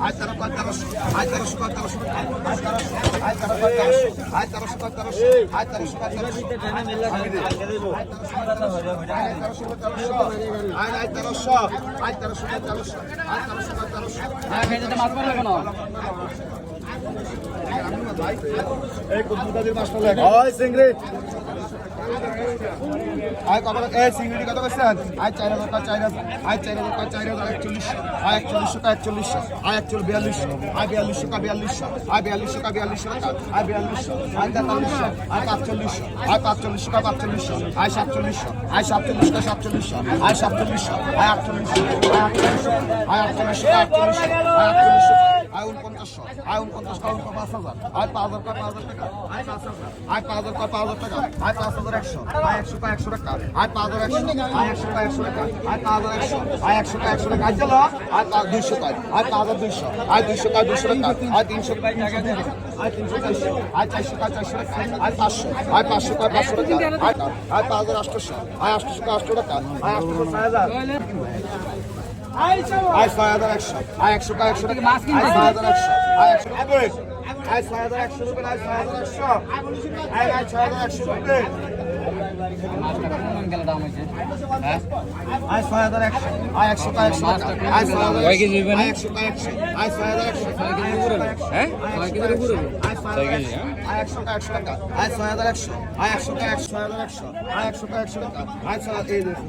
আয় 13 কয় 1300 আয় 1300 কয় 1300 আয় 13 কয় 1300 আয় 1300 কয় 1300 আয় 1300 কয় 1300 আয় 1300 আয় 1300 কয় 1300 আয় 1300 কয় 1300 এই কবুতরের মাছটা লেখ ওই চিংড়ি আয় কত এই চিংড়ি কত কইছেন আয় 4000 কয় 4000 আয় 4000 কয় 4000 41 আয় 41 কয় 41 আয় 42 আয় 42 কয় 42 আয় 42 কয় 42 টাকা আয় 42 আয় 43 আয় 45 আয় 45 কয় 45 আয় 47 আয় 47 কয় 47 আয় 47 আয় 48 আয় 48 আয় 48 কয় 48 আয় 48 আয় 49 আয় 49 কয় 5000 আয় 5000 কয় 5000 টাকা আয় 5000 আয় 5000 কয় 5000 টাকা আয় 5100 আয় 100 কয় 100 টাকা আয় 5100 আয় 100 কয় 100 টাকা আয় 5100 আয় 100 কয় 100 টাকা আয় চলো আয় 200 কয় আয় 5200 আয় 200 কয় 200 টাকা আয় 300 কয় 300 টাকা আয় 300 কয় 400 আয় 400 কয় 400 টাকা আয় 500 আয় 500 কয় 500 টাকা আয় 5800 আয় 800 কয় 800 টাকা আয় 800 কয় 6000 আয় 6100 আয় 100 কয় 100 টাকা আয় 6100 আয় 100 আয় 6100 রুপিয়া আয় 6100 আয় 6100 রুপিয়া আয় 6100 আয় 100 কয় 100 টাকা আয় 6100 আয় 100 কয় 100 আয় 6100 হ্যাঁ 6 কেজির উপরে আয় 100 কয় 100 টাকা আয় 6100 আয় 100 কয় 100 আয় 100 কয় 100 টাকা আয় 6 এই দেখুন